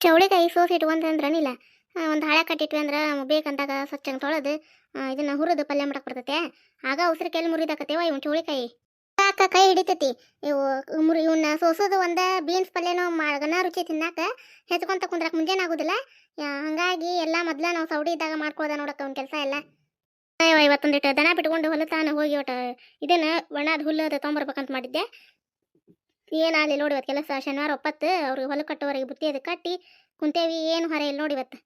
ಚೌಳಿಕಾಯಿ ಸೋಸಿ ಇಟ್ಕೊಂತಂದ್ರನಿಲ್ಲ ಒಂದು ಹಾಳೆ ಕಟ್ಟಿಟ್ವಿ ಅಂದ್ರೆ ಬೇಕಂದಾಗ ಸ್ವಚ್ಛಂಗೆ ತೊಳೆದು ಇದನ್ನ ಹುರಿದು ಪಲ್ಯ ಮಾಡಕ್ಕೆ ಬರ್ತೈತೆ. ಆಗ ಉಸಿರು ಕೆಲ್ ಮುರಿದಾಕತ್ತೇವ ಇವ್ನು ಚೌಳಿಕಾಯಿ ಸಾಕ ಕೈ ಹಿಡಿತೈತಿ. ಇವು ಇವನ್ನ ಸೋಸೋದು ಒಂದ ಬೀನ್ಸ್ ಪಲ್ಯನೋ ಗನ ರುಚಿ ತಿನ್ನಾಕ ಹೆಚ್ಕೊಂತ ಕುಂದ್ರಕ್ ಮುಂಜಾನೆ ಆಗುದಿಲ್ಲ. ಹಂಗಾಗಿ ಎಲ್ಲ ಮೊದ್ಲ ನಾವು ಸೌಡಿ ಇದ್ದಾಗ ಮಾಡ್ಕೊಳ್ದ ನೋಡಕ್ಕ ಅವ್ನ ಕೆಲಸ ಎಲ್ಲ. ಇವತ್ತೊಂದಿಟ್ಟು ದನ ಬಿಟ್ಕೊಂಡು ಹೊಲತಾನ ಹೋಗಿ ಒಟ್ಟು ಇದನ್ನ ಒಣದ ಹುಲ್ಲು ತೊಗೊಂಬರ್ಬೇಕಂತ ಮಾಡಿದ್ದೆ. ಏನಾಗಲಿ ನೋಡಿ ಇವತ್ತು ಕೆಲಸ. ಶನಿವಾರ ಒಪ್ಪತ್ತು ಅವ್ರಿಗೆ ಹೊಲ ಕಟ್ಟೋವರೆಗೆ ಬುತ್ತಿ ಅದು ಕಟ್ಟಿ ಕುಂತೇವಿ. ಏನು ಹೊರ ಇಲ್ಲಿ ನೋಡಿ ಇವತ್ತು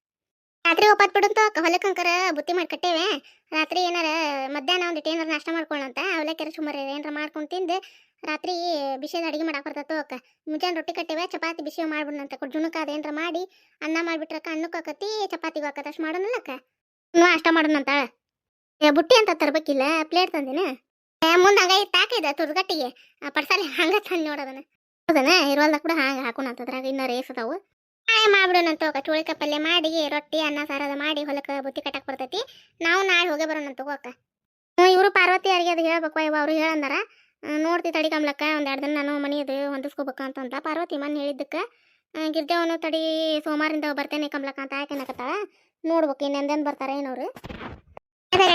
ರಾತ್ರಿ ಒಪ್ಪತ್ತು ಬಿಡುತ್ತೋ ಹೊಲಕ್ಕಂಕರ ಬುತ್ತಿ ಮಾಡಿ ಕಟ್ಟೇವೆ. ರಾತ್ರಿ ಏನಾರ ಮಧ್ಯಾಹ್ನ ಒಂದಿಟ್ಟು ಏನಾರ ನಾಷ್ಟ ಮಾಡ್ಕೊಳ್ಳಂತ ಅವಲಕ್ಕಿ ಸುಮಾರು ಏನಾರ ಮಾಡ್ಕೊಂಡು ತಿಂದು ರಾತ್ರಿ ಬಿಸಿದ ಅಡುಗೆ ಮಾಡಕ್ಕೆ ಬರ್ತೈತೋ ಅಕ್ಕ. ಮುಂಜಾನೆ ರೊಟ್ಟಿ ಕಟ್ಟೇವೆ, ಚಪಾತಿ ಬಿಸಿ ಮಾಡ್ಬಿಡಂತ ಜುಣಕ ಅದು ಏನಾರ ಮಾಡಿ ಅನ್ನ ಮಾಡಿಬಿಟ್ರಕ್ಕ ಅನ್ನಕ್ಕೆ ಆಕತಿ, ಚಪಾತಿಗೂ ಆಕತಿ. ಅಷ್ಟು ಮಾಡೋಣಲ್ಲಕ್ಕ ಅಷ್ಟ ಮಾಡೋಣಂತ. ಬುಟ್ಟಿ ಅಂತ ತರ್ಬೇಕಿಲ್ಲ, ಪ್ಲೇಟ್ ತಂದಿನ ಮುಂದೆ ಹಂಗ ತಾಕಿದ ತುರ್ಗಟ್ಟಿಗೆ ಪಡ್ಸಾಲಿ ಹಂಗ ತಂದು ನೋಡೋದನ್ನ ಹೌದನ ಇರುವಲ್ದಾಗ ಕೂಡ ಹಂಗೆ ಹಾಕೋಣಂತದ್ರಾಗ ಇನ್ನೂ ರೇಸದಾವು ಮಾಡ್ಬಿಡೋಣಂತ. ಚೋಳಿಕಾಯಿ ಪಲ್ಯ ಮಾಡಿ ರೊಟ್ಟಿ ಅನ್ನ ಸಾರದ ಮಾಡಿ ಹೊಲಕ್ಕೆ ಬುತ್ತಿ ಕಟ್ಟಕ್ಕೆ ಬರ್ತೈತಿ. ನಾವು ನಾಳೆ ಹೋಗೇ ಬರೋಣ ತಗೋಕ. ಇವರು ಪಾರ್ವತಿ ಯಾರಿಗೆ ಅದು ಹೇಳ್ಬೇಕು ಇವ ಅವ್ರು ಹೇಳಂದಾರ. ನೋಡ್ತಿ ತಡಿ ಕಮ್ಲಕ್ಕ ಒಂದೆರಡು ದಿನ ನಾನು ಮನೆಯದು ಹೊಂದಿಸ್ಕೋಬೇಕು ಅಂತಂತ ಪಾರ್ವತಿ ಮನೆ ಹೇಳಿದ್ದಕ್ಕೆ. ಗಿರ್ಜಾವನು ತಡಿ ಸೋಮವಾರಿಂದ ಬರ್ತೇನೆ ಕಮ್ಲಕ್ಕ ಅಂತ ಆಯ್ಕೆನಕತ್ತಾಳ. ನೋಡ್ಬೇಕು ಇನ್ನೆಂದೆಂದು ಬರ್ತಾರೆ ಏನವ್ರು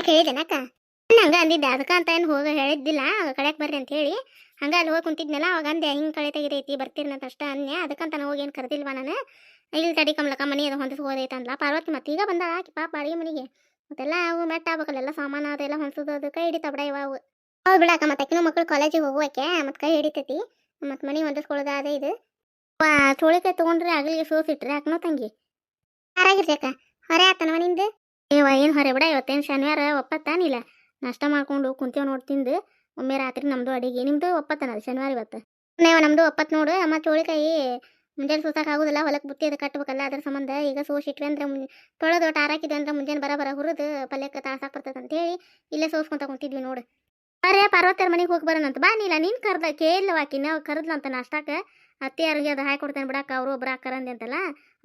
ಕೇಳಿದ್ದೇನಕ್ಕ ಹಂಗ ಅಂದಿದ್ದೆ. ಅದಕ್ಕೆ ಅಂತ ಏನು ಹೋಗಿ ಹೇಳಿದ್ದಿಲ್ಲ ಕಳೆಯಕ್ಕೆ ಬರ್ರಿ ಅಂತ ಹೇಳಿ. ಹಂಗೆ ಅಲ್ಲಿ ಹೋಗಿ ಕುಂತಿದ್ನಲ್ಲ ಅವಾಗ ಅಂದೆ ಹಿಂಗೆ ಕಳೆ ತೆಗಿದೈತಿ ಬರ್ತೀರಿನಂತ ಅಷ್ಟ ಅನ್ಯ. ಅದಕ್ಕಂತ ನಾನು ಹೋಗಿ ಏನು ಕರೆದಿಲ್ವ ನಾನು. ಇಲ್ಲಿ ತಡಿ ಕಮ್ಲಕ್ಕ ಮನೆ ಅದು ಹೊಂದಿಸ್ಕೋದೈತೆ ಅಂದ್ಲ ಪಾರ್ವತಿ. ಮತ್ತೆ ಈಗ ಬಂದಾಳ ಆಕಿ ಪಾಪ ಅಡುಗೆ ಮನೆಗೆ. ಮತ್ತೆಲ್ಲ ಅವು ಮೆಟ್ಟ ಆಗ್ಬೇಕಲ್ಲ ಸಾಮಾನು ಅದೆಲ್ಲ ಹೊಂದಿಸೋದು ಅದು ಕೈ ಹಿಡಿತಾ ಬಿಡ ಇವ ಅವು ಅವು ಬಿಡಾಕ. ಮತ್ತೆ ಅಕ್ಕಿನ ಮಕ್ಕಳು ಕಾಲೇಜಿಗೆ ಹೋಗುವಕ್ಕೆ ಮತ್ತೆ ಕೈ ಹಿಡಿತೈತಿ. ಮತ್ತು ಮನೆ ಹೊಂದಿಸ್ಕೊಳ್ಳೋದು ಅದೇ ಇದು. ಚೋಳಿಕಾಯಿ ತೊಗೊಂಡ್ರೆ ಅಗಲಿಗೆ ಸೋಸಿಟ್ರೆ ಅಕ್ಕನೋ ತಂಗಿ ಆರಾಗಿರ್ಬೇಕ. ಹೊರೆ ಆತನವ ನಿಂದು ಏನು ಹೊರೆ ಬಿಡ. ಇವತ್ತೇನು ಶನಿವಾರ ಒಪ್ಪತ್ತಾನಿಲ್ಲ. ನಾಷ್ಟ ಮಾಡ್ಕೊಂಡು ಕುಂತೇವ್ ನೋಡಿ ತಿಂದು ಒಮ್ಮೆ ರಾತ್ರಿ ನಮ್ದು ಅಡಿಗೆ. ನಿಮ್ದು ಒಪ್ಪತ್ತನದು ಶನಿವಾರ ಇವತ್ತು ನಮ್ದು ಒಪ್ಪತ್ತು ನೋಡು. ಮತ್ತು ಚೋಳಿಕಾಯಿ ಮುಂಜಾನೆ ಸೋಸಕ್ಕೆ ಆಗೋದಿಲ್ಲ, ಹೊಲಕ್ಕೆ ಬುತ್ತಿ ಅದು ಕಟ್ಟಬೇಕಲ್ಲ ಅದ್ರ ಸಂಬಂಧ ಈಗ ಸೋಸಿಟ್ವಿ ಅಂದ್ರೆ ತೊಳೆದು ಒಟ್ಟು ಹಾರಾಕಿದ್ವಿ ಅಂದ್ರೆ ಮುಂಜಾನೆ ಬರ ಹುರಿದು ಪಲ್ಯಕ್ಕೆ ತಾಳ್ಸಾಕ್ ಬರ್ತದೆ ಅಂತೇಳಿ ಇಲ್ಲೇ ಸೋಸ್ಕೊಂತ ಕುಂತಿದ್ವಿ ನೋಡು. ಅರೆ ಪಾರ್ವತಿಯರ ಮನೆಗೆ ಹೋಗಿ ಬರೋಣಂತ ಬಾ. ನೀಲ್ಲ ನೀನು ಕರ್ದ ಕೇಳವಾಕಿ ನಾವು ಕರೆದ್ಲಂತ ನಾಷ್ಟಕ್ಕೆ. ಅತ್ತೆಯರಿಗೆ ಅದು ಹಾಕಿ ಕೊಡ್ತೇನೆ ಬಿಡಾಕ ಅವರು ಒಬ್ಬರು ಕರಂದೆ ಅಂತಲ್ಲ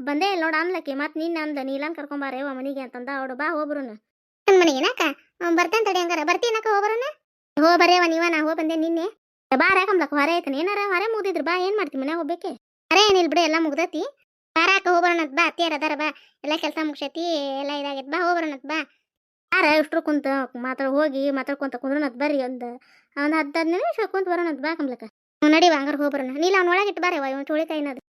ಬಂದೇ ಇಲ್ಲ ನೋಡು ಅನ್ಲಕ್ಕಿ. ಮತ್ತು ನೀನು ಅಂದ ನೀಲನ್ ಕರ್ಕೊಂಬಾರೇವ ಮನೆಗೆ ಅಂತಂದ ಅವಡು. ಬಾ ಹೋಗ್ಬರುನ ನನ್ನ ಮನೆಗೇನಾಕ ಬರ್ತೇನೆ ತಡಿ ಹಂಗಾರ ಬರ್ತೀನಕ್ಕ ಹೋಗ್ಬರೋಣ. ಬರೇವ ನೀವ ನಾ ಹೋಗಿ ಬಂದೆ ನಿನ್ನೆ. ಬಾರ ಕಮ್ಲಕ್ಕ ಹೊರೆ ಐತನ ಏನಾರ ಹೊರೆ ಮುಗಿದ್ರು ಬಾ. ಏನು ಮಾಡ್ತೀವಿ ಮನೆ ಹೋಗ್ಬೇಕೆ ಅರೆ ಏನಿಲ್ಲ ಬಿಡು ಎಲ್ಲ ಮುಗ್ದತಿ. ಬಾರಾಕ ಹೋಗ್ಬರೋಣತ್ ಬಾ. ಅತ್ತಿಯಾರ ಅದಾರ ಬಾ. ಎಲ್ಲ ಕೆಲಸ ಮುಗ್ಸೈತಿ ಎಲ್ಲ ಇದಾಗೈತಿ. ಬಾ ಹೋಗ್ಬರೋಣತ್ ಬಾ. ಯಾರ ಇಷ್ಟರು ಕುಂತ ಹೋಗಿ ಮಾತಾಡ್ಕೊಂತ ಕುಂದ್ರನತ್ ಬರ್ರಿ. ಒಂದು 10 ನಿಮಿಷ ಕುಂತ ಬರೋಣತ್ ಬಾ ಕಮ್ಲಕ್ಕ. ನಡಿವ ಹಂಗಾರ ಹೋಗ್ಬರೋಣ. ನೀಲ್ಲ ಅವ್ನ ಒಳಗೆ ಇಟ್ಟು ಬಾರೇವ ಇವ್ನು ಚೋಳಿಕಾಯಿನದು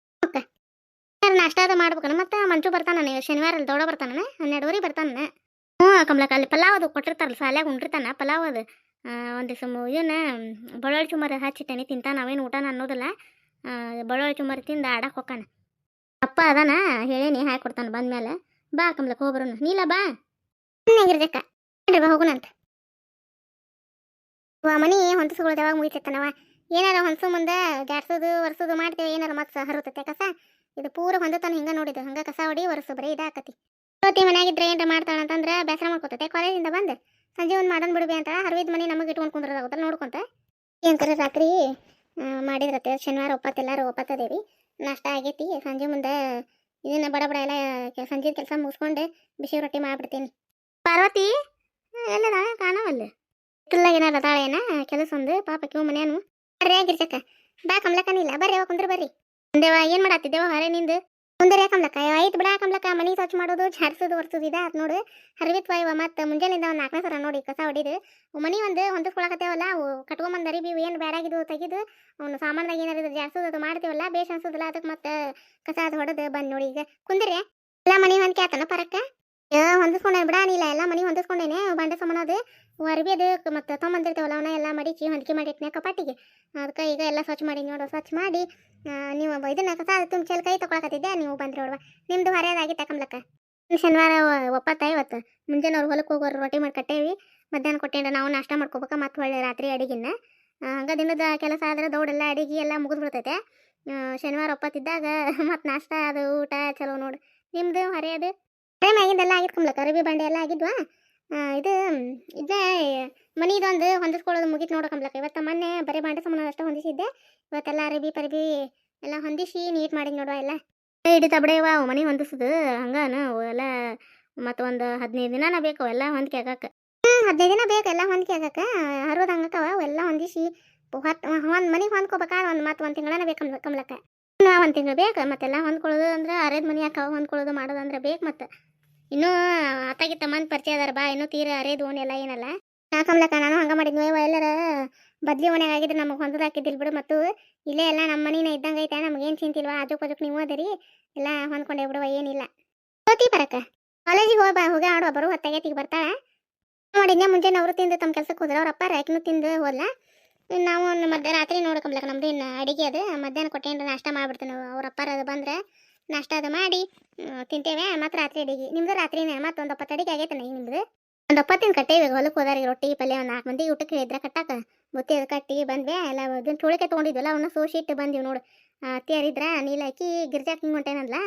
ನಾಷ್ಟ ಅದ ಮಾಡ್ಬೇಕನ. ಮತ್ತೆ ಮಂಚು ಬರ್ತಾನ ಶನಿವಾರ ಅಲ್ಲಿ ದೊಡ್ಡ ಬರ್ತಾನ 12 ಬರ್ತಾನ. ಕಮ್ಲಕ್ಕ ಅಲ್ಲಿ ಪಲಾವ್ ಅದು ಕೊಟ್ಟಿರ್ತಾರಲ್ಲ ಸಾಲ್ಯಾಗ ಉಂಡಿರ್ತಾನ ಪಲಾವ್ ಅದು. ಒಂದು ದಿವಸ ಇವನ್ನ ಬಳ್ಳೊಳ್ಳಿ ಚುಮ್ಮರಿ ಹಚ್ಚಿಟ್ಟೇನೆ ತಿಂತಾನ. ನಾವೇನು ಊಟನ ಅನ್ನೋದಿಲ್ಲ. ಬಳ್ಳೊಳ್ಳಿ ಚುಮ್ಮರಿ ತಿಂದ ಆಡಕ್ಕೆ ಹೋಗ್ಕಾನ. ಅಪ್ಪ ಅದಾನ ಹೇಳೇನಿ ಹಾಕಿ ಕೊಡ್ತಾನೆ ಬಂದ್ಮೇಲೆ. ಬಾ ಕಮ್ಲಕ್ಕ ಹೋಗ್ಬರೋಣ. ನೀಲ ಬಾ ಹೆಂಗಿರ್ಬೇಕ ಬಾ ಹೋಗೋಣಂತ. ಮನೆ ಹೊಂದಿಸ್ಕೊಳ್ಳೋದು ಯಾವಾಗ ಮುಗಿತೈತನವ. ಏನಾರ ಹೊಂದಿಸೋ ಮುಂದೆ ಜಾಡ್ಸೋದು ಒರೆಸೋದು ಮಾಡ್ತೇವೆ. ಏನಾರ ಮತ್ತೆ ಹರುತ್ತೈತೆ ಕಸ. ಇದು ಪೂರ ಹೊಂದತಾನ ಹಿಂಗೆ ನೋಡಿದ್ದು ಹಂಗೆ ಕಸ ಹೊಡಿ ಒರೆಸು ಬರೀ ಇದಾಕತಿ. ಇವತ್ತಿ ಮನೆಯಾಗಿದ್ರೆ ಏನಾರ ಮಾಡ್ತಾಳಂತಂದ್ರೆ ಬೇಸರ ಮಾಡ್ಕೊತೈತೆ. ಕಾಲೇಜಿಂದ ಬಂದು ಸಂಜೆ ಒಂದು ಮಾಡೋಣ ಬಿಡ್ಬಿ ಅಂತ ಹರಿವಿದ ಮನೆ ನಮಗೆ ಇಟ್ಕೊಂಡು ಕುಂದ್ರದಾಗುತ್ತಲ್ಲ ನೋಡ್ಕೊಂತ. ಏನಂತಾರೆ ರಾತ್ರಿ ಮಾಡಿದ್ರತ್ತೆ ಶನಿವಾರ ಒಪ್ಪತ್ತು ಎಲ್ಲರೂ ಒಪ್ಪತ್ತದೇವಿ. ನಾಷ್ಟ ಆಗೈತಿ. ಸಂಜೆ ಮುಂದೆ ಇದನ್ನ ಬಡ ಬಡ ಎಲ್ಲ ಸಂಜೆ ಕೆಲಸ ಮುಗಿಸ್ಕೊಂಡು ಬಿಸಿ ರೊಟ್ಟಿ ಮಾಡಿಬಿಡ್ತೀನಿ. ಪಾರ್ವತಿ ಎಲ್ಲ ಕಾಣವಲ್ಲ ತುಲ್ಲಾಗ ಏನಾರ ಅದಾಳೇನ ಕೆಲಸ ಒಂದು ಪಾಪ ಕಿವು ಮನೇನು ಬರ್ರಿ ಆಗಿರ್ಸಕ್ಕ. ಬಾ ಕಮ್ಲಕ್ಕನಿಲ್ಲ ಬರ್ರಿ ಅವ ಕುಂದ್ರ ಬರ್ರಿ. ಒಂದೇವ ಏನು ಮಾಡತ್ತಿದ್ದೇವ ಹೊರೆ ನಿಂದು ಕುಂದರಿ ಕಮ್ಲಕ್ಕ. ಆಯ್ತು ಬಿಡ ಕಮ್ಲಕ್ಕ ಮನೆ ಸ್ವಚ್ಛ ಮಾಡೋದು ಝಾಡ್ಸೋದು ಒರ್ಸೋದು ಇದೆ ಅದು ನೋಡು. ಹರಿವಿತ್ವ ಇವ ಮತ್ತು ಮುಂಜಾನಿಂದ ಒಂದು 4ನೇ ಸರ ನೋಡಿ ಕಸ ಹೊಡಿದು ಮನೆ ಒಂದು ಹೊಂದಿಸ್ಕೊಳಕತ್ತೇವಲ್ಲ. ಅವು ಕಟ್ಕೊಂಬಂದು ಅರಿಬಿ ಏನು ಬೇಡಾಗಿದ್ದು ತೆಗೆದು ಅವನು ಸಾಮಾನ್ದಾಗ ಏನಾರು ಜಾಡ್ಸೋದು ಅದು ಮಾಡ್ತೀವಲ್ಲ ಬೇಷ್ ಅನ್ಸೋದಿಲ್ಲ. ಅದಕ್ಕೆ ಮತ್ತೆ ಕಸ ಅದು ಹೊಡೆದು ಬಂದು ನೋಡಿ ಈಗ ಕುಂದ್ರಿ ಎಲ್ಲ ಮನೆ ಹೊಂದಿಕೆ ಆತನ ಪರಕ್ಕ. ಹೊಂದಿಸ್ಕೊಂಡೇನೆ ಬಿಡ ನೀಲ ಎಲ್ಲ ಮನೆ ಹೊಂದಿಸ್ಕೊಂಡೇನೆ. ಬಂಡೆ ಸಾಮಾನು ಅದು ಅರಿಬಿ ಅದು ಮತ್ತು ತೊಗೊಂಬಂದಿರ್ತೇವಲ್ಲ ಅವನ್ನ ಎಲ್ಲ ಮಡಿಚಿ ಹೊಂದಿಕೆ ಮಾಡಿಟ್ನೆ ಕಪಾಟಿಗೆ. ಅದಕ್ಕೆ ಈಗ ಎಲ್ಲ ಸ್ವಚ್ಛ ಮಾಡಿ ನೋಡು. ಸ್ವಚ್ಛ ಮಾಡಿ ನೀವು ಇದನ್ನ ಕಸ ತುಂಬ ಕೈ ತೊಗೊಳಕತ್ತಿದ್ದೆ ನೀವು ಬಂದ್ರಿ ನೋಡುವ. ನಿಮ್ದು ಹೊರೆಯದಾಗಿತ್ತ ಕಮ್ಲಕ್ಕ. ಶನಿವಾರ ಒಪ್ಪತ್ತ ಇವತ್ತು ಮುಂಜಾನೆ ಅವ್ರು ಹೊಲಕ್ಕೆ ಹೋಗೋರು ರೊಟ್ಟಿ ಮಾಡಿ ಕಟ್ಟೇವಿ. ಮಧ್ಯಾಹ್ನ ಕೊಟ್ಟೇಂದ್ರ ನಾವು ನಾಷ್ಟ ಮಾಡ್ಕೋಬೇಕು. ಮತ್ತು ಹೊಳ್ಳಿ ರಾತ್ರಿ ಅಡಿಗೆನ ಹಂಗೆ ದಿನದ ಕೆಲಸ ಆದ್ರೆ ದೌಡೆಲ್ಲ ಅಡಿಗೆ ಎಲ್ಲ ಮುಗಿದು ಬಿಡ್ತೈತೆ. ಶನಿವಾರ ಒಪ್ಪತ್ತಿದ್ದಾಗ ಮತ್ತು ನಾಷ್ಟ ಅದು ಊಟ ಚಲೋ ನೋಡು. ನಿಮ್ಮದು ಹೊರೆಯದು ಟೈಮ್ ಆಗಿದ್ದೆಲ್ಲ ಆಗಿತ್ತು ಕಮ್ಲಕ್ಕ. ಅರಿವಿ ಬಂಡೆ ಎಲ್ಲ ಆಗಿದ್ವಾ. ಇದು ಇದೇ ಮನೆದೊಂದು ಹೊಂದಿಸ್ಕೊಳ್ಳೋದು ಮುಗೀತು ನೋಡೋ ಕಮ್ಲಕ್ಕ. ಇವತ್ತು ಮೊನ್ನೆ ಬರೀ ಬಾಂಡೆ ಸಾಮಾನು ಅಷ್ಟೇ ಹೊಂದಿಸಿದ್ದೆ. ಇವತ್ತೆಲ್ಲ ಅರಿಬಿ ಪರಿಬಿ ಎಲ್ಲ ಹೊಂದಿಸಿ ನೀಟ್ ಮಾಡಿ ನೋಡುವ. ಎಲ್ಲ ಹಿಡಿತಾ ಬಿಡೇವ ಮನೆ ಹೊಂದಿಸೋದು ಹಂಗಾನ ಎಲ್ಲ. ಮತ್ತು ಒಂದು 15 ದಿನ ಬೇಕು ಎಲ್ಲ ಹೊಂದಿಕೆ ಆಗಕ್ಕೆ. 15 ದಿನ ಬೇಕು ಎಲ್ಲ ಹೊಂದಿಕೆ ಆಗಕ್ಕೆ. ಹರಿದು ಹಂಗಕ್ಕವ ಎಲ್ಲ ಹೊಂದಿಸಿ ಒಂದು ಮನೆಗೆ ಹೊಂದ್ಕೋಬೇಕಾದ್ರೆ ಒಂದು ತಿಂಗಳನ್ನ ಬೇಕು ಕಮ್ಲಕ್ಕ. ಒಂದು ತಿಂಗಳು ಬೇಕು ಮತ್ತೆಲ್ಲ ಹೊಂದ್ಕೊಳ್ಳೋದು ಅಂದ್ರೆ ಅರೇದ್ ಮನೆ ಯಾಕೆ ಹೊಂದ್ಕೊಳ್ಳೋದು ಮಾಡೋದು ಅಂದ್ರೆ ಬೇಕು ಮತ್ತೆ ಇನ್ನೂ ಅತ್ತಾಗಿತ್ತ ಮಂದಿ ಪರಿಚಯ ಅದಾರ ಬಾ ಇನ್ನೂ ತೀರ ಅರೇದು ಓಣೆಲ್ಲ ಏನಲ್ಲ ಯಾಕಂಬ್ಲಕ್ಕ ನಾನು ಹಂಗೆ ಮಾಡಿದ್ವಿ ಎಲ್ಲರ ಬದ್ಲಿ ಮನೆಯಾಗ ಆಗಿದ್ರೆ ನಮಗೆ ಹೊಂದದ ಹಾಕಿದ್ದಿಲ್ ಬಿಡು ಮತ್ತು ಇಲ್ಲೇ ಎಲ್ಲ ನಮ್ಮ ಮನಿನ ಇದ್ದಂಗೆ ಐತೆ ನಮಗೇನು ಚಿಂತಿಲ್ವಾ ಅದಕ್ಕೆ ಅದಕ್ಕೆ ನೀವು ಅದರಿ ಎಲ್ಲ ಹೊಂದ್ಕೊಂಡೇ ಬಿಡುವ ಏನಿಲ್ಲ ಹೋತಿ ಬರಕ್ಕ ಕಾಲೇಜಿಗೆ ಹೋಗಿ ಆಡುವ ಬರು ಹೊತ್ತಾಗೈತಿಗೆ ಬರ್ತಾಳೆ ಮಾಡಿದ್ನೆ ಮುಂಜಾನೆ ಅವರು ತಿಂದು ತಮ್ಮ ಕೆಲ್ಸಕ್ಕೆ ಹೋದ್ರೆ ಅವ್ರ ಅಪ್ಪ ರ್ಯಾಕಿನೂ ತಿಂದು ಹೋದ್ಲ ನಾವು ರಾತ್ರಿ ನೋಡ್ಕೊಂಬ್ಲಕ್ಕ ನಮ್ದು ಇನ್ನು ಅಡಿಗೆ ಅದು ಮಧ್ಯಾಹ್ನ ಕೊಟ್ಟೇನ್ರ ನಾಷ್ಟ ಮಾಡ್ಬಿಡ್ತೇವೆ ನಾವು ಅವ್ರ ಅಪ್ಪಾರ ಅದು ಬಂದ್ರೆ ನಾಷ್ಟ ಅದು ಮಾಡಿ ತಿಂತೇವೆ ಮತ್ತು ರಾತ್ರಿ ಅಡಿಗೆ ನಿಮ್ದು ರಾತ್ರಿನೇ ಮತ್ತು ಒಂದು 10 ಅಡಿಗೆ ಆಗೈತೆ ಈಗ ನಿಮ್ದು ಒಂದು 10 ಕಟ್ಟೇವಿ ಹೊಲಕ್ಕೆ ಹೋದಾರಿಗೆ ರೊಟ್ಟಿ ಪಲ್ಯ ಒಂದು 4 ಮಂದಿ ಊಟಕ್ಕೆ ಹೇಳಿದ್ರೆ ಕಟ್ಟಾಕ ಬುತ್ತಿ ಅದು ಕಟ್ಟಿ ಬಂದ್ವಿ ಎಲ್ಲ ಇದನ್ನ ಟೋಳಿಕೆ ತೊಗೊಂಡಿದ್ವಲ್ಲ ಅವನ್ನ ಸೋಸಿಟ್ಟು ಬಂದಿವಿ ನೋಡು ಅತ್ತಿಯರಿದ್ರ ನೀಲ ಹಾಕಿ ಗಿರ್ಜಾಕ್ ಹಿಂಗೆ ಹೊಂಟೇನಂದ್ಲ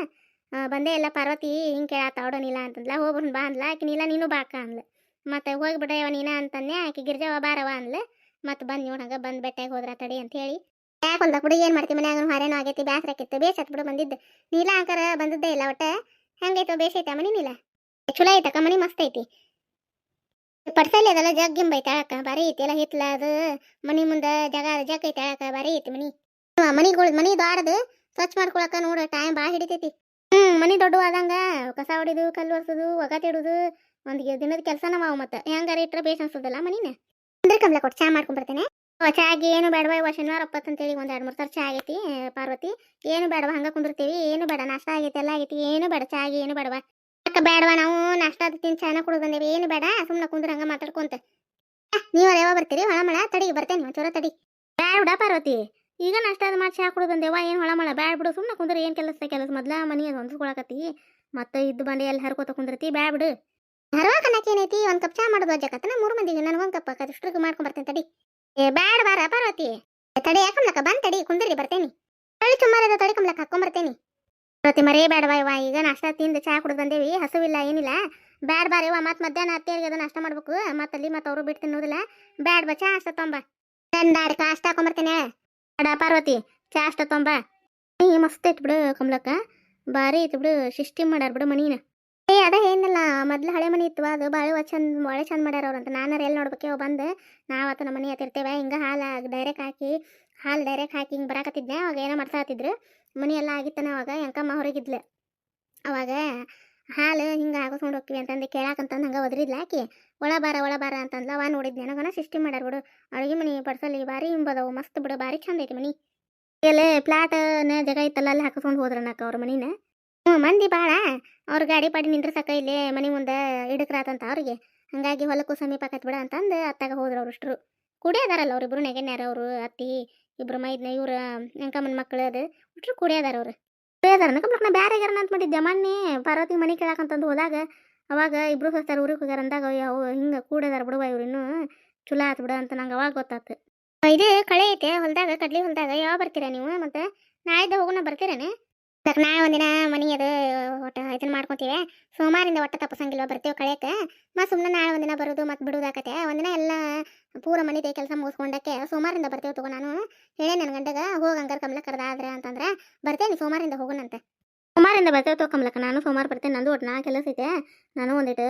ಬಂದೆ ಎಲ್ಲ ಪಾರ್ವತಿ ಹಿಂಗೆ ಕೇಳಾತ ಅವಡು ನೀಲ ಅಂತಂದ್ಲ ಹೋಗ್ಬಿಟ್ಟು ಬಾ ಅಂದ್ಲ ಆಕೆ ನೀಲ ನೀನು ಬಾಕ ಅಂದ್ಲ ಮತ್ತು ಹೋಗಿಬಿಡವ ನೀನ ಅಂತಂದೆ ಆಕೆ ಗಿರ್ಜಾವ ಬಾರವ ಅಂದ್ಲ ಮತ್ತು ಬಂದು ನೋಡಂಗ ಬಂದು ಬೆಟ್ಟಾಗಿ ಹೋದ್ರ ತಡಿ ಅಂತ ಹೇಳಿ ಯಾಕೆ ಹೊಲ್ದಾಗ ಬಿಡು ಏನು ಮಾಡ್ತೀವಿ ಮನ್ಯಾಗ ಹಾರೇನೋ ಆಗೈತಿ ಬ್ಯಾಸ್ರ ಆಕೈತಿ ಬೇಸತ್ ಬಿಡು ಬಂದಿದ್ದು ನೀಲ ಅಂಕರ ಬಂದದ್ದೇ ಇಲ್ಲ ಒಟ್ಟ ಹೆಂಗೈತೋ ಬೇಸೈತೆ ಮನಿ ನೀಲ ಚಲೋ ಐತಕ್ಕ ಮನಿ ಮಸ್ತ್ ಐತಿ ಪಡ್ಸಲ್ಲಿ ಅದೆಲ್ಲ ಜಗ್ಗಿಂಬೈತೆ ಅಳಕ ಬಾರಿ ಐತಿ ಎಲ್ಲ ಹಿತ್ಲ ಅದು ಮನಿ ಮುಂದೆ ಜಗ್ ಐತೆ ಅಳಕ ಬಾರಿ ಐತಿ ಮನಿ ದಾಡದು ಸ್ವಚ್ಛ ಮಾಡ್ಕೊಳಕ ನೋಡ ಟೈಮ್ ಭಾಳ ಹಿಡಿತೈತಿ ಮನಿ ದೊಡ್ಡ ಆದಂಗ ಕಸ ಹೊಡಿದು ಕಲ್ಲು ಒರ್ಸೋದು ಒಗತಿಡುದು ಒಂದು ದಿನದ ಕೆಲಸನ ಮಾವು ಮತ್ತೆ ಹೆಂಗಾರ ಇಟ್ರೆ ಬೇಸ್ ಅನ್ಸೋದಲ್ಲ ಮನಿನ ಅಂದ್ರೆ ಕಮ್ಲ ಕೊಟ್ಟು ಚಾ ಮಾಡ್ಕೊಂಡ್ ಬರ್ತೇನೆ ಚಾಗಿ ಏನು ಬೇಡವಾ ಶನಿವಾರ ಒಪ್ಪತ್ತು ಅಂತೇಳಿ ಒಂದು 2-3 ಸಲ ಚಾ ಆಗೈತಿ ಪಾರ್ವತಿ ಏನು ಬೇಡವಾ ಹಂಗ ಕುಂದಿರ್ತೀವಿ ಏನು ಬೇಡ ನಾಷ್ಟ ಆಗೈತಿ ಎಲ್ಲ ಆಗೈತಿ ಏನು ಬೇಡ ಚಾಗಿ ಏನು ಬೇಡವಾ ಬೇಡವಾ ನಾವು ನಾಷ್ಟ ಅದು ತಿಂದು ಚಾನ ಕುಡಿದು ಬಂದೇವಿ ಏನು ಬೇಡ ಸುಮ್ಮನೆ ಕುಂದ್ರ ಹಂಗ ಮಾತಾಡ್ಕೊಂತ ನೀವು ಯಾವಾಗ ಬರ್ತೀರಿ ಹೊಳಮಳ ತಡಿಗೆ ಬರ್ತೇನೆ ಚೊರ ತಡಿ ಬೇಡ ಪಾರ್ವತಿ ಈಗ ನಾಷ್ಟ ಅದು ಮಾಡಿ ಚಾ ಕುಡಿದು ಬಂದೇವ ಏನು ಹೊಳಮಳ ಬ್ಯಾಡ ಬಿಡು ಸುಮ್ಮನೆ ಕುಂದ್ರ ಏನು ಕೆಲಸ ಮೊದ್ಲ ಮನಿ ಅದು ಹೊಂದ್ಕೊಳಕತ್ತಿ ಮತ್ತೆ ಇದ್ದು ಬಂದು ಎಲ್ಲಿ ಹರ್ಕೋತ ಕುಂದಿರ್ತಿ ಬ್ಯಾ ಬಿಡು ಹರವಾಕ ಏನೈತಿ ಒಂದು ಕಪ್ ಚಾ ಮಾಡೋದು ಅಜ್ಜಕತ್ತನ 3 ಮಂದಿಗೆ ನನಗೊಂದು ಕಪ್ ಅಷ್ಟ್ರಿಗೆ ಮಾಡ್ಕೊಂಡ್ ಬರ್ತೇನೆ ತಡಿ ಬ್ಯಾಡ ಬಾರ ಪಾರ್ವತಿ ತಡಿ ಯಾಕಂಬ್ಲಕ್ಕ ಬಂದ್ ತಡಿ ಕುಂದ್ರಿ ಬರ್ತೇನಿ ತಡಿ ಸುಮಾರದ ತಡಿ ಕಮ್ಲಕ್ಕ ಹಾಕೊಂಬರ್ತೇನಿ ಪಾರ್ವತಿ ಮರೇ ಬೇಡವಾ ಇವ ಈಗ ನಾಷ್ಟ ತಿಂದು ಚಾ ಕುಡಿದು ಬಂದೇವಿ ಹಸುವಿಲ್ಲ ಏನಿಲ್ಲ ಬ್ಯಾಡ ಬಾರ ಇವ ಮತ್ತೆ ಮಧ್ಯಾಹ್ನ ಅತ್ತಿಯರಿಗೆ ಅದು ನಾಷ್ಟ ಮಾಡ್ಬೇಕು ಮತ್ತಲ್ಲಿ ಮತ್ತೆ ಅವರು ಬಿಟ್ಟು ತಿನ್ನೋದಿಲ್ಲ ಬ್ಯಾಡ ಬಾ ಚಾ ಅಷ್ಟ ತೊಂಬ ಚಂದಾಡಿ ಕಾಷ್ಟ ಹಾಕೊಂಬರ್ತೇನೆ ಅಡ ಪಾರ್ವತಿ ಚಾ ಅಷ್ಟ ತೊಂಬ ಮಸ್ತ್ ಐತ್ ಬಿಡು ಕಮ್ಲಕ್ಕ ಭಾರಿ ಐತಿ ಬಿಡು ಸಿಸ್ಟಮ್ ಮಾಡ್ಯಾರ ಬಿಡು ಮನೀನ ಅದ ಏನಿಲ್ಲ ಮೊದ್ಲು ಹಳೆ ಮನಿ ಇತ್ತು ಅದು ಭಾಳ ಚಂದ ಮಾಡ್ಯಾರ ಅವ್ರಂತ ನಾನು ಎಲ್ಲಿ ನೋಡ್ಬೇಕೇವ ಬಂದು ನಾವತ್ತು ನಮ್ಮ ಮನೆ ಹತ್ತಿರ್ತೇವೆ ಹಿಂಗೆ ಹಾಲು ಡೈರೆಕ್ಟ್ ಹಾಕಿ ಹಿಂಗೆ ಬರಾಕತ್ತಿದ್ದೆ ಅವಾಗ ಏನೋ ಮಾಡ್ಸಾಕತ್ತಿದ್ರು ಮನಿ ಎಲ್ಲ ಆಗಿತ್ತಾನ ಅವಾಗ ಎಂಕಮ್ಮ ಹೊರಗಿದ್ಲು ಅವಾಗ ಹಾಲು ಹಿಂಗೆ ಹಾಕಿಸ್ಕೊಂಡು ಹೋಗ್ತೀವಿ ಅಂತಂದು ಕೇಳಾಕಂತಂದು ಹಂಗೆ ಒದ್ರಿದ್ಲ ಆಕಿ ಒಳ ಬಾರ ಅಂತಂದ್ಲ ಅವ ನೋಡಿದ್ದೆ ನನಗನ ಸಿಸ್ಟಮ್ ಮಾಡ್ಯಾರ ಬಿಡು ಅಡುಗೆ ಮನೆ ಪಡ್ಸಲ್ಲಿ ಭಾರಿ ಹಿಂಬದವು ಮಸ್ತ್ ಬಿಡು ಭಾರಿ ಚಂದ ಐತಿ ಮನಿ ಅಲ್ಲಿ ಪ್ಲಾಟ್ನ ಜಾಗ ಇತ್ತಲ್ಲ ಅಲ್ಲಿ ಹಾಕಿಸ್ಕೊಂಡು ಹೋದ್ರನಕ್ಕ ಅವ್ರ ಮನಿನ ಮಂದಿ ಭಾಳ ಅವ್ರ ಗಾಡಿ ಪಾಡಿ ನಿಂದ್ರ ಸಾಕ ಇಲ್ಲಿ ಮನೆ ಮುಂದೆ ಇಡಕ್ರಾತಂತ ಅವ್ರಿಗೆ ಹಂಗಾಗಿ ಹೊಲಕ್ಕೂ ಸಮೀಪ ಆಕತ್ ಬಿಡ ಅಂತಂದು ಅತ್ತಾಗ ಹೋದ್ರು ಅವ್ರು ಅಷ್ಟರು ಕುಡಿಯೋದಾರಲ್ಲ ಅವ್ರು ಇಬ್ರು ನೆಗೆನ್ಯಾರ ಅವರು ಅತ್ತಿ ಇಬ್ರು ಮೈದ್ನ ಇವ್ರ ಎಂಕಮ್ಮನ ಮಕ್ಕಳು ಅದು ಅಷ್ಟ್ರು ಕುಡಿಯೋದಾರ ಅವ್ರು ಕುಡಿಯೋದಾರ ನಾ ಬ್ಯಾರೆ ಆಗ್ಯಾರ ಅಂತ ಮಾಡಿದ್ದೆ ಮೊನ್ನೆ ಪಾರ್ವತಿ ಮನೆ ಕೇಳಾಕಂತಂದು ಹೋದಾಗ ಅವಾಗ ಇಬ್ರು ಹೊಸ್ತಾರ ಊರಿಗೆ ಹೋಗ್ಯಾರ ಅಂದಾಗ ಯಾವ ಹಿಂಗೆ ಕೂಡದಾರ ಬಿಡುವ ಇವ್ರು ಇನ್ನೂ ಚಲೋ ಆತ್ ಬಿಡ ಅಂತ ನಂಗೆ ಅವಾಗ ಗೊತ್ತಾತು ಇದು ಕಳೆ ಐತೆ ಹೊಲ್ದಾಗ ಕಡ್ಲಿ ಹೊಲ್ದಾಗ ಯಾವಾಗ ಬರ್ತೀರಾ ನೀವು ಮತ್ತೆ ನಾಳಿದ್ದ ಹೋಗೋಣ ಬರ್ತೀರೇನೆ ನಾ ಒಂದಿನ ಮನಿ ಅದು ಒಟ್ಟು ಇದನ್ನ ಮಾಡ್ಕೊತೀವಿ ಸೋಮವಾರಿಂದ ಒಟ್ಟು ತಪ್ಪಸಂಗಿಲ್ವ ಬರ್ತೀವಿ ಕಳೆಯಕ್ಕೆ ಮತ್ತು ಸುಮ್ಮನೆ ನಾಳೆ ಒಂದಿನ ಬರೋದು ಮತ್ತು ಬಿಡೋದಾಕತ್ತೆ ಒಂದಿನ ಎಲ್ಲ ಪೂರ ಮನಿದೆ ಕೆಲಸ ಮುಗಿಸ್ಕೊಂಡಕ್ಕೆ ಸೋಮವಾರಿಂದ ಬರ್ತೇವೆ ತಗೋ ನಾನು ಹೇಳೇ ನನ್ನ ಗಂಡಗ ಹೋಗಿ ಹಂಗಾರ ಕಮ್ಲಕ್ಕ ಕರ್ದಾದ್ರೆ ಅಂತಂದ್ರೆ ಬರ್ತೇನೆ ಸೋಮವಾರಿಂದ ಹೋಗೋಣಂತೆ ಸೋಮವಾರಿಂದ ಬರ್ತೇವೆ ತಗೋ ಕಮ್ಲಕ್ಕ ನಾನು ಸೋಮವಾರ ಬರ್ತೇನೆ ನಂದು ಒಟ್ಟು ನಾ ಕೆಲಸ ಐತೆ ನಾನು ಒಂದಿಟ್ಟು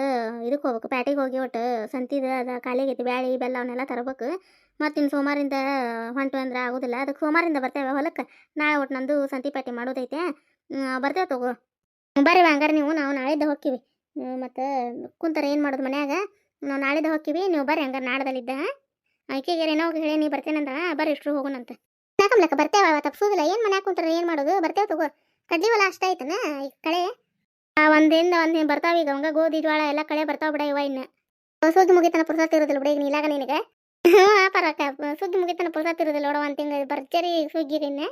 ಇದಕ್ಕೆ ಹೋಗ್ಬೇಕು ಪ್ಯಾಟಿಗೆ ಹೋಗಿ ಒಟ್ಟು ಸಂತಿದ ಅದು ಖಾಲಿಯಾಗೈತಿ ಬ್ಯಾಳಿ ಬೆಲ್ಲ ಅವನ್ನೆಲ್ಲ ತರಬೇಕು ಮತ್ತು ಇನ್ನು ಸೋಮವಾರಿಂದ ಹೊಂಟು ಅಂದ್ರೆ ಆಗೋದಿಲ್ಲ ಅದಕ್ಕೆ ಸೋಮವಾರಿಂದ ಬರ್ತೇವೆ ಹೊಲಕ್ಕೆ ನಾಳೆ ಒಟ್ಟು ನಂದು ಸಂತಿ ಪ್ಯಾಟಿ ಮಾಡೋದೈತೆ ಬರ್ತೇವೆ ತಗೋ ಬರ್ರಿ ಹಂಗಾರೆ ನೀವು ನಾವು ನಾಳಿದ್ದ ಹೋಗ್ತೀವಿ ಮತ್ತು ಕುಂತಾರೆ ಏನು ಮಾಡೋದು ಮನ್ಯಾಗ ನಾವು ನಾಳಿದ್ದ ಹೋಗ್ತೀವಿ ನೀವು ಬರ್ರಿ ಹಂಗಾರೆ ನಾಡದಲ್ಲಿದ್ದ ಆಕೆಗೆ ಏನೋ ಹೇಳಿ ನೀವು ಬರ್ತೇನಂತ ಬರ್ರಿ ಇಷ್ಟರು ಹೋಗೋಣಂತ ಯಾಕಂಬ್ಲಕ್ಕ ಬರ್ತೇವೆ ತಪ್ಸೋದಿಲ್ಲ ಏನು ಮನ್ಯಾಗ ಕುಂತಾರೆ ಏನು ಮಾಡೋದು ಬರ್ತೇವೆ ತಗೋ ಕಡ್ಲಿ ಹೊಲ ಅಷ್ಟ ಆಯ್ತನ ಈ ಕಳೆ ಒಂದಿಂದ ಬರ್ತಾವ ಈಗ ಹಂಗ ಗೋಧಿ ಜ್ವಾಳ ಎಲ್ಲ ಕಳೆ ಬರ್ತಾವ ಬಿಡ ಇವ ಇನ್ನು ಸುಗ್ಗಿ ಮುಗಿತನ ಪುರ್ಸತ್ ಇರೋದಿಲ್ಲ ಬಿಡ ಈಗ ನೀಲಾಗ ನಿನಗೆ ಪರಕ್ಕ ಸುಗ್ಗಿ ಮುಗಿತನ ಪುರ್ಸತ್ ಇರೋದಿಲ್ಲ ನೋಡೋ ಒಂದು ತಿಂಗಳು ಭರ್ಜರಿ ಸುಗ್ಗಿರಿ ಇನ್ನು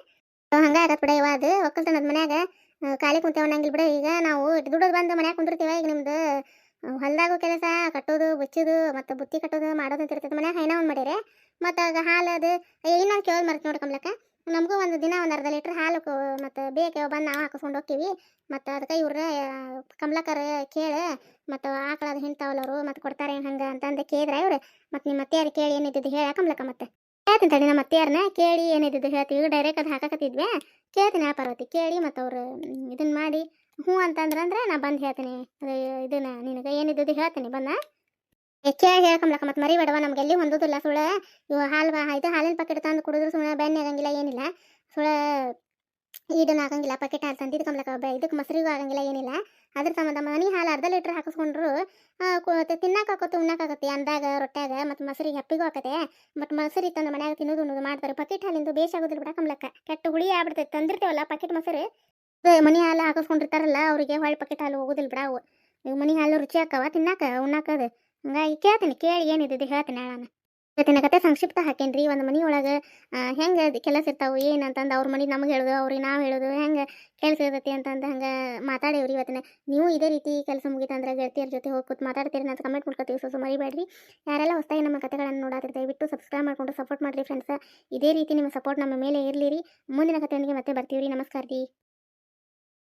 ಹಂಗ ಆಗತ್ ಬಿಡ ಇವ ಅದು ಒಕ್ಕಲ್ತನದ ಮನ್ಯಾಗ ಖಾಲಿ ಕುಂತೇವ ಅನ್ನಂಗಿಲ್ಲ ಬಿಡ ಈಗ ನಾವು ದುಡ್ಡು ಬಂದು ಮನ್ಯಾಗ ಕುಂದಿರ್ತೀವ ಈಗ ನಿಮ್ದು ಹೊಲ್ದಾಗು ಕೆಲಸ ಕಟ್ಟೋದು ಬುಚ್ಚೋದು ಮತ್ತು ಬುತ್ತಿ ಕಟ್ಟೋದು ಮಾಡೋದು ಅಂತ ಇರ್ತೈತೆ ಮನ್ಯಾಗ ಹೈನ ಒಂದು ಮಾಡ್ಯಾರೆ ಮತ್ತು ಆಗ ಹಾಲು ಅದು ಇನ್ನೊಂದು ಕೇಳೋದು ಮರ್ತು ನೋಡ್ಕೊಂಬ್ಲಕ್ಕ ನಮಗೂ ಒಂದು ದಿನ ಒಂದು ಅರ್ಧ ಲೀಟ್ರ್ ಹಾಲು ಮತ್ತು ಬೇಕೆ ಬಂದು ನಾವು ಹಾಕಿಸ್ಕೊಂಡು ಹೋಗ್ತೀವಿ ಮತ್ತು ಅದಕ್ಕೆ ಇವ್ರ ಕಮ್ಲಕ್ಕರ ಕೇಳಿ ಮತ್ತು ಆಕಳದ ಹಿಂಡ್ತಾವಲ್ಲವರು ಮತ್ತು ಕೊಡ್ತಾರೆ ಹಂಗೆ ಅಂತಂದು ಕೇಳಿದ್ರೆ ಇವ್ರು ಮತ್ತು ನಿಮ್ಮ ಅತ್ತೆಯಾರು ಕೇಳಿ ಏನಿದ್ದು ಹೇಳಿ ಕಮ್ಲಕ್ಕ ಮತ್ತೆ ಹೇಳ್ತೀನಿ ತಡಿ ನಮ್ಮ ಅತ್ತೆಯಾರನ್ನ ಕೇಳಿ ಏನಿದ್ದು ಹೇಳ್ತೀವಿ ಡೈರೆಕ್ಟ್ ಅದು ಹಾಕಕತ್ತಿದ್ವಿ ಕೇಳ್ತೀನಿ ಆ ಪಾರ್ವತಿ ಕೇಳಿ ಮತ್ತು ಅವ್ರು ಇದನ್ನ ಮಾಡಿ ಹ್ಞೂ ಅಂತಂದ್ರೆ ನಾ ಬಂದು ಹೇಳ್ತೀನಿ ಅದು ಇದನ್ನ ನಿನಗೆ ಏನಿದ್ದು ಹೇಳ್ತೀನಿ ಬಂದ ಕೇಳಿ ಹೇಳ್ಕೊಂಬ್ಲಕ್ಕ ಮತ್ತು ಮರಿ ಬೇಡವ ನಮ್ಗೆ ಎಲ್ಲಿ ಹೊಂದೋದಿಲ್ಲ ಸುಳ್ಳು ಇವು ಹಾಲು ಇದು ಹಾಲಿನ ಪ್ಯಾಕೆಟ್ ತಂದು ಕುಡಿದ್ರು ಸುಮ್ಮನೆ ಬೆಣ್ಣೆ ಆಗಂಗಿಲ್ಲ ಏನಿಲ್ಲ ಸುಳ್ಳು ಈಡನ್ನು ಆಗಂಗಿಲ್ಲ, ಪ್ಯಾಕೆಟ್ ಹಾಲು ತಂದಿದ್ದು ಕಂಬ್ಲಕ್ಕ ಇದಕ್ಕೆ ಮೊಸರಿಗೂ ಆಗಂಗಿಲ್ಲ ಏನಿಲ್ಲ. ಅದ್ರ ಸಂಬಂಧ ಮನೆ ಹಾಲು ಅರ್ಧ ಲೀಟ್ರ್ ಹಾಕಿಸ್ಕೊಂಡ್ರು ತಿನ್ನಕ್ಕಾಕತ್ತೆ ಉಣ್ಣಕ್ಕಾಗತ್ತೆ ಅಂದಾಗ ರೊಟ್ಯಾಗ ಮತ್ತು ಮೊಸರಿಗೆ ಹಪ್ಪಿಗೂ ಆಕತೆ. ಮತ್ತು ಮೊಸರು ತಂದು ಮನ್ಯಾಗ ತಿನ್ನೋದು ಉಣ್ಣೋದು ಮಾಡ್ತಾರೆ. ಪ್ಯಾಕೆಟ್ ಹಾಲಿಂದು ಬೇಷ್ ಆಗೋದಿಲ್ಲ ಬಿಡ ಕಂಬ್ಲಕ್ಕ, ಕೆಟ್ಟ ಹುಳಿ ಆಗ್ಬಿಡ್ತೈತೆ. ತಂದಿರ್ತೇವಲ್ಲ ಪ್ಯಾಕೆಟ್ ಮೊಸರು, ಮನೆ ಹಾಲು ಹಾಕಿಸ್ಕೊಂಡಿರ್ತಾರಲ್ಲ ಅವರಿಗೆ ಹೊಳ್ಳಿ ಪ್ಯಾಕೆಟ್ ಹಾಲು ಹೋಗೋದಿಲ್ಲ ಬಿಡ. ಅವು ಇವು ಮನೆ ಹಾಲು ರುಚಿ ಆಕ್ಕವ ತಿನ್ನಾಕ ಉಣ್ಣಾಕದು. ಹಂಗಾಗಿ ಕೇಳ್ತೀನಿ, ಕೇಳಿ ಏನಿದೆ ಹೇಳ್ತೀನಿ ಹೇಳೋಣ. ಇವತ್ತಿನ ಕತೆ ಸಂಕ್ಷಿಪ್ತ ಹಾಕೇನ್ರಿ. ಒಂದು ಮನೆ ಒಳಗೆ ಹೆಂಗೆ ಕೆಲಸ ಇರ್ತಾವೆ ಏನಂತಂದು ಅವ್ರ ಮನೆ ನಮಗೆ ಹೇಳೋದು, ಅವ್ರಿಗೆ ನಾವು ಹೇಳೋದು, ಹೆಂಗೆ ಕೆಲಸ ಇರ್ತೈತಿ ಅಂತಂದು ಹಂಗೆ ಮಾತಾಡೇವ್ರಿ ಇವತ್ತಿನ. ನೀವು ಇದೇ ರೀತಿ ಕೆಲಸ ಮುಗಿತಂದ್ರೆ ಗೆಳತಿಯರ ಜೊತೆ ಹೋಗಿ ಕೂತ್ ಮಾತಾಡ್ತೀರಿ ಅಂತ ಕಮೆಂಟ್ ಮಾಡ್ಕೊತೀವಿ. ಸೊ ಮರಿಬೇಡ್ರಿ. ಯಾರೆಲ್ಲ ಹೊಸದಾಗಿ ನಮ್ಮ ಕತೆಗಳನ್ನು ನೋಡಾತಿರ್ತಾರೆ ಬಿಟ್ಟು ಸಬ್ಸ್ಕ್ರೈಬ್ ಮಾಡ್ಕೊಂಡು ಸಪೋರ್ಟ್ ಮಾಡಿರಿ ಫ್ರೆಂಡ್ಸ್. ಇದೇ ರೀತಿ ನಿಮ್ಮ ಸಪೋರ್ಟ್ ನಮ್ಮ ಮೇಲೆ ಇರಲಿ ರೀ. ಮುಂದಿನ ಕತೆಯೊಂದಿಗೆ ಮತ್ತೆ ಬರ್ತೀವಿ ರೀ. ನಮಸ್ಕಾರ ರೀ.